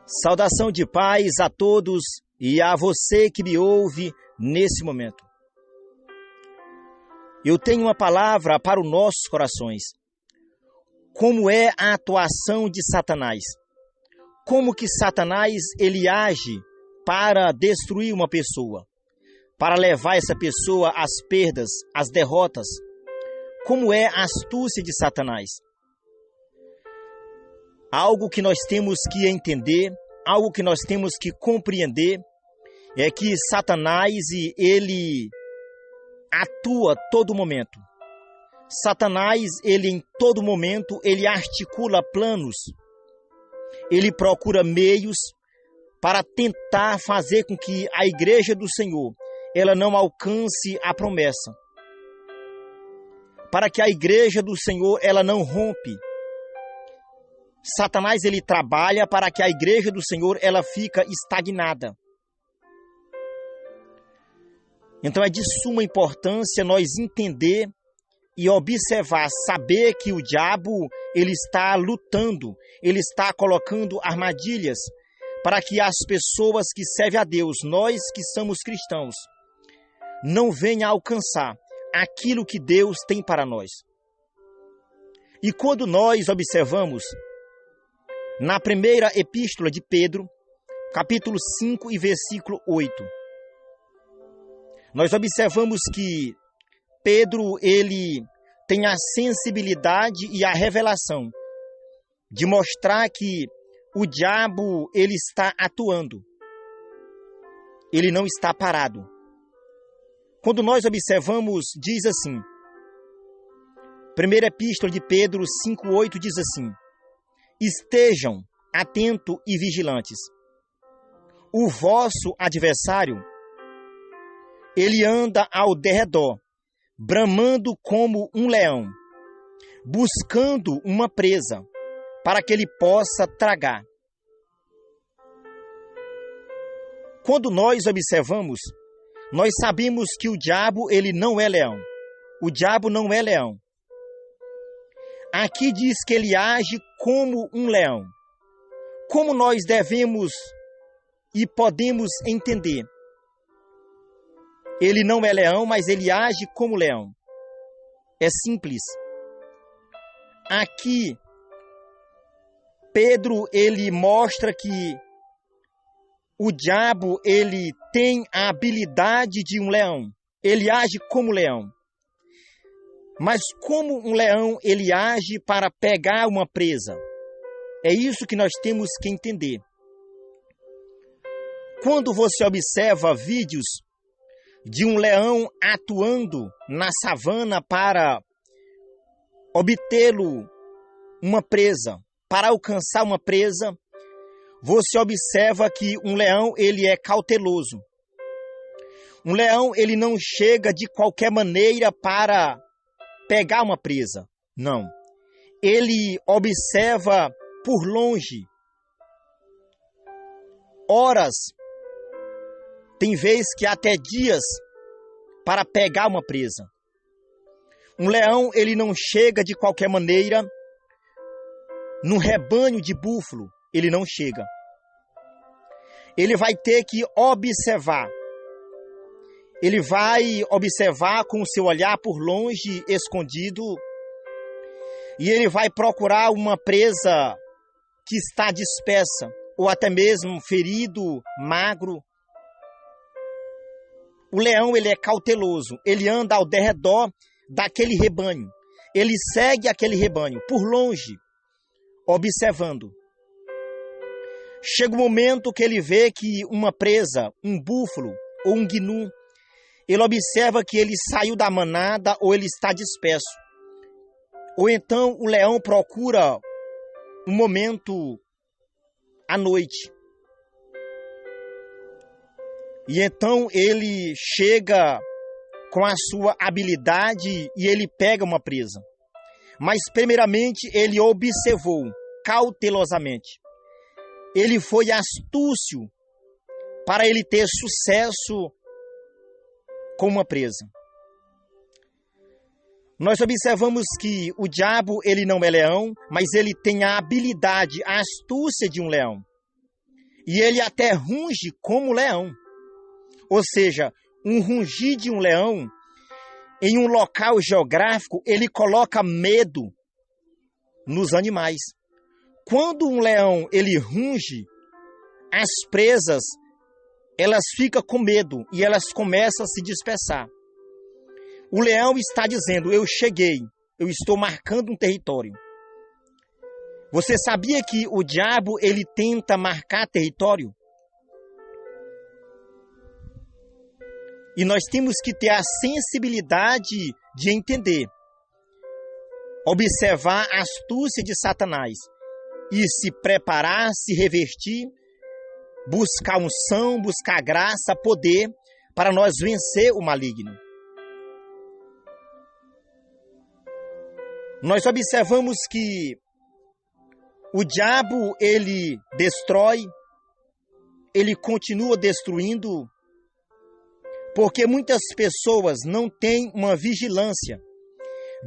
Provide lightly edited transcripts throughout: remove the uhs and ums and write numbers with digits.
Saudação de paz a todos e a você que me ouve nesse momento. Eu tenho uma palavra para os nossos corações. Como é a atuação de Satanás? Como que Satanás ele age para destruir uma pessoa? Para levar essa pessoa às perdas, às derrotas? Como é a astúcia de Satanás? Algo que nós temos que entender, algo que nós temos que compreender, é que Satanás, ele atua todo momento. Satanás, ele em todo momento, ele articula planos. Ele procura meios para tentar fazer com que a igreja do Senhor, ela não alcance a promessa. Para que a igreja do Senhor, ela não rompe. Satanás, ele trabalha para que a igreja do Senhor, ela fica estagnada. Então é de suma importância nós entender e observar, saber que o diabo, ele está lutando, ele está colocando armadilhas para que as pessoas que servem a Deus, nós que somos cristãos, não venham a alcançar aquilo que Deus tem para nós. E quando nós observamos na primeira epístola de Pedro, capítulo 5 e versículo 8, nós observamos que Pedro, ele tem a sensibilidade e a revelação de mostrar que o diabo, ele está atuando. Ele não está parado. Quando nós observamos, diz assim, primeira epístola de Pedro 5,8 diz assim: estejam atentos e vigilantes. O vosso adversário, ele anda ao derredor, bramando como um leão, buscando uma presa, para que ele possa tragar. Quando nós observamos, nós sabemos que o diabo, ele não é leão. O diabo não é leão. Aqui diz que ele age como um leão. Como nós devemos e podemos entender? Ele não é leão, mas ele age como leão. É simples. Aqui, Pedro, ele mostra que o diabo, ele tem a habilidade de um leão. Ele age como leão. Mas como um leão, ele age para pegar uma presa. É isso que nós temos que entender. Quando você observa vídeos de um leão atuando na savana para obtê-lo uma presa, para alcançar uma presa, você observa que um leão, ele é cauteloso. Um leão, ele não chega de qualquer maneira para pegar uma presa. Não. Ele observa por longe. Horas, tem vezes que até dias, para pegar uma presa. Um leão, ele não chega de qualquer maneira num rebanho de búfalo. Ele não chega. Ele vai ter que observar. Ele vai observar com o seu olhar por longe, escondido. E ele vai procurar uma presa que está dispersa, ou até mesmo ferido, magro. O leão, ele é cauteloso. Ele anda ao derredor daquele rebanho. Ele segue aquele rebanho por longe, observando. Chega o momento que ele vê que uma presa, um búfalo ou um gnu, ele observa que ele saiu da manada ou ele está disperso. Ou então o leão procura um momento à noite. E então ele chega com a sua habilidade e ele pega uma presa. Mas primeiramente ele observou cautelosamente. Ele foi astúcio para ele ter sucesso com uma presa. Nós observamos que o diabo, ele não é leão, mas ele tem a habilidade, a astúcia de um leão. E ele até runge como leão. Ou seja, um rungir de um leão em um local geográfico, ele coloca medo nos animais. Quando um leão ele runge, as presas elas ficam com medo e elas começam a se dispersar. O leão está dizendo: eu cheguei, eu estou marcando um território. Você sabia que o diabo ele tenta marcar território? E nós temos que ter a sensibilidade de entender, observar a astúcia de Satanás e se preparar, se revestir, buscar unção, buscar graça, poder para nós vencer o maligno. Nós observamos que o diabo ele destrói, ele continua destruindo, porque muitas pessoas não têm uma vigilância.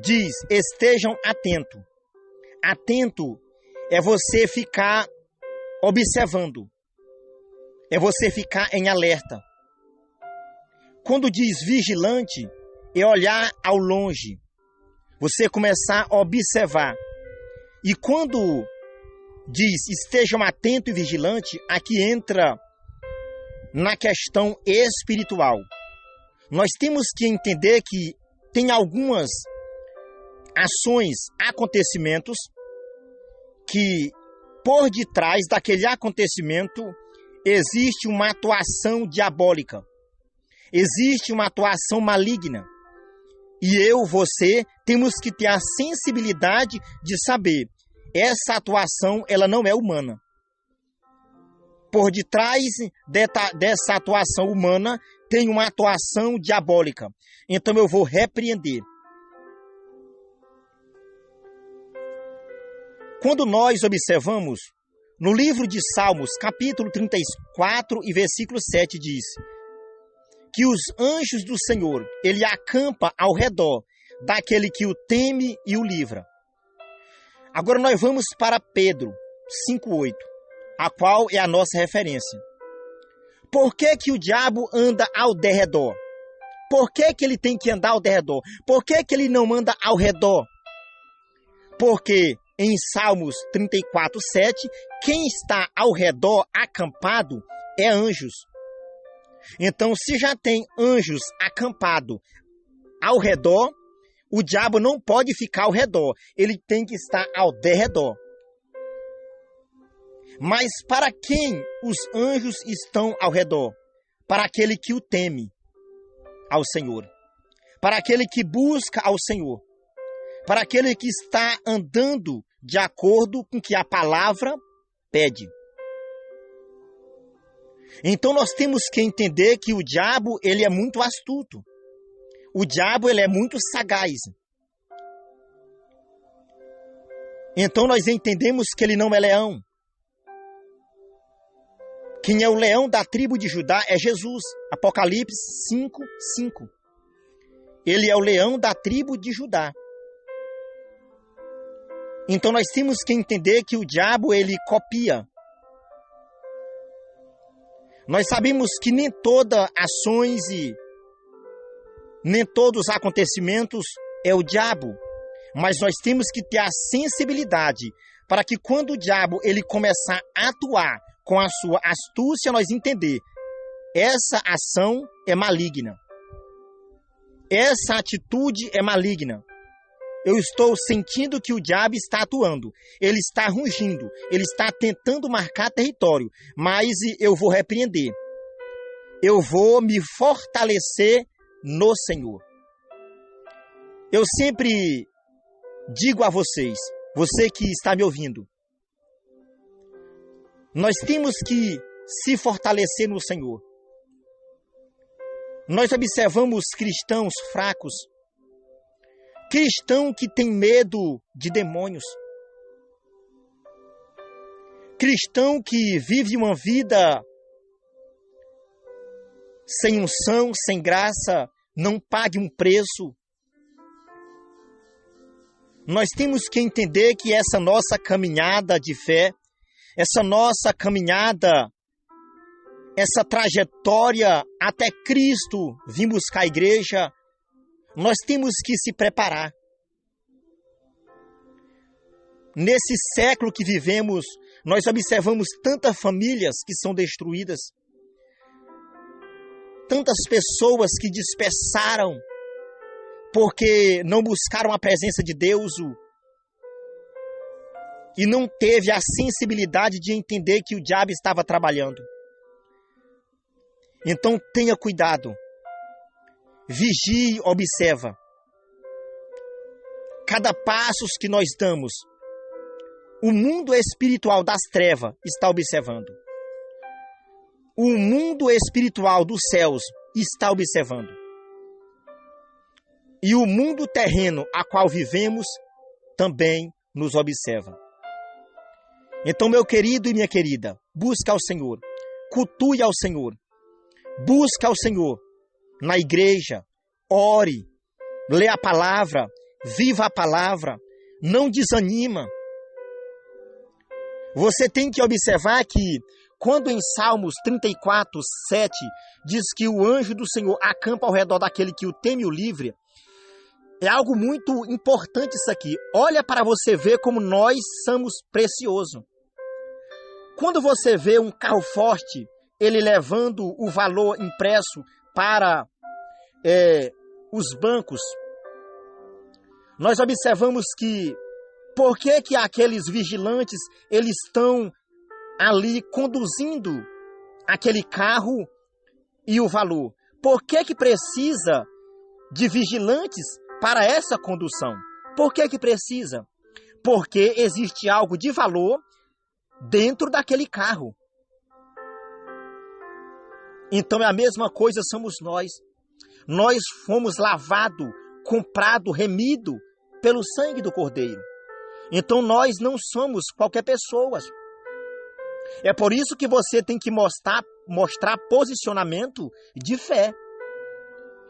Diz: estejam atentos. Atento é você ficar observando. É você ficar em alerta. Quando diz vigilante, é olhar ao longe. Você começar a observar. E quando diz estejam atentos e vigilantes, aqui entra na questão espiritual. Nós temos que entender que tem algumas ações, acontecimentos, que por detrás daquele acontecimento existe uma atuação diabólica, existe uma atuação maligna. E eu, você, temos que ter a sensibilidade de saber, essa atuação ela não é humana. Por detrás dessa atuação humana tem uma atuação diabólica. Então eu vou repreender. Quando nós observamos, no livro de Salmos, capítulo 34 e versículo 7 diz que os anjos do Senhor, ele acampa ao redor daquele que o teme e o livra. Agora nós vamos para Pedro 5,8, a qual é a nossa referência. Por que que o diabo anda ao derredor? Por que que ele tem que andar ao derredor? Por que que ele não anda ao redor? Porque em Salmos 34,7, quem está ao redor acampado é anjos. Então, se já tem anjos acampados ao redor, o diabo não pode ficar ao redor, ele tem que estar ao derredor. Mas para quem os anjos estão ao redor? Para aquele que o teme ao Senhor, para aquele que busca ao Senhor, para aquele que está andando de acordo com o que a palavra pede. Então nós temos que entender que o diabo ele é muito astuto. O diabo ele é muito sagaz. Então nós entendemos que ele não é leão. Quem é o leão da tribo de Judá é Jesus. Apocalipse 5:5. Ele é o leão da tribo de Judá. Então nós temos que entender que o diabo ele copia. Nós sabemos que nem todas ações e nem todos os acontecimentos é o diabo, mas nós temos que ter a sensibilidade para que quando o diabo ele começar a atuar com a sua astúcia, nós entender, essa ação é maligna. Essa atitude é maligna. Eu estou sentindo que o diabo está atuando. Ele está rugindo. Ele está tentando marcar território. Mas eu vou repreender. Eu vou me fortalecer no Senhor. Eu sempre digo a vocês, você que está me ouvindo, nós temos que se fortalecer no Senhor. Nós observamos cristãos fracos, cristão que tem medo de demônios, cristão que vive uma vida sem unção, sem graça, não pague um preço. Nós temos que entender que essa nossa caminhada de fé, essa nossa caminhada essa trajetória até Cristo vir buscar a igreja, nós temos que se preparar. Nesse século que vivemos, nós observamos tantas famílias que são destruídas, tantas pessoas que dispersaram porque não buscaram a presença de Deus e não teve a sensibilidade de entender que o diabo estava trabalhando. Então tenha cuidado, vigie, observa. Cada passo que nós damos, o mundo espiritual das trevas está observando. O mundo espiritual dos céus está observando. E o mundo terreno a qual vivemos também nos observa. Então, meu querido e minha querida, busca ao Senhor, cultue ao Senhor, busca ao Senhor na igreja, ore, lê a palavra, viva a palavra, não desanima. Você tem que observar que quando em Salmos 34, 7, diz que o anjo do Senhor acampa ao redor daquele que o teme e o livre, é algo muito importante isso aqui. Olha para você ver como nós somos preciosos. Quando você vê um carro forte, ele levando o valor impresso para os bancos, nós observamos que por que aqueles vigilantes eles estão ali conduzindo aquele carro e o valor? Por que precisa de vigilantes para essa condução? Por que precisa? Porque existe algo de valor dentro daquele carro. Então é a mesma coisa somos nós. Nós fomos lavados, comprados, remidos pelo sangue do Cordeiro. Então nós não somos qualquer pessoa. É por isso que você tem que mostrar posicionamento de fé.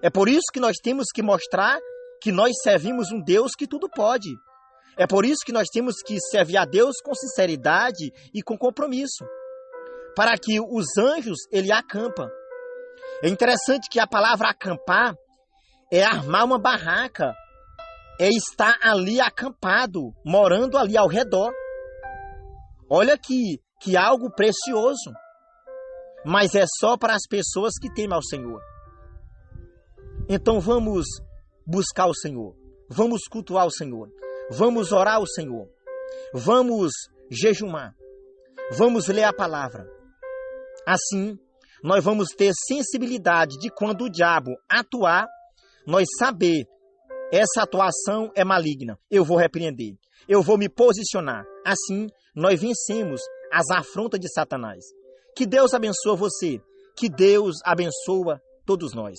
É por isso que nós temos que mostrar que nós servimos um Deus que tudo pode. É por isso que nós temos que servir a Deus com sinceridade e com compromisso, para que os anjos, ele acampa. É interessante que a palavra acampar é armar uma barraca, é estar ali acampado, morando ali ao redor. Olha que algo precioso, mas é só para as pessoas que temem ao Senhor. Então vamos buscar o Senhor, vamos cultuar o Senhor, vamos orar ao Senhor, vamos jejumar, vamos ler a palavra. Assim, nós vamos ter sensibilidade de quando o diabo atuar, nós saber, essa atuação é maligna, eu vou repreender, eu vou me posicionar. Assim, nós vencemos as afrontas de Satanás. Que Deus abençoe você, que Deus abençoe todos nós.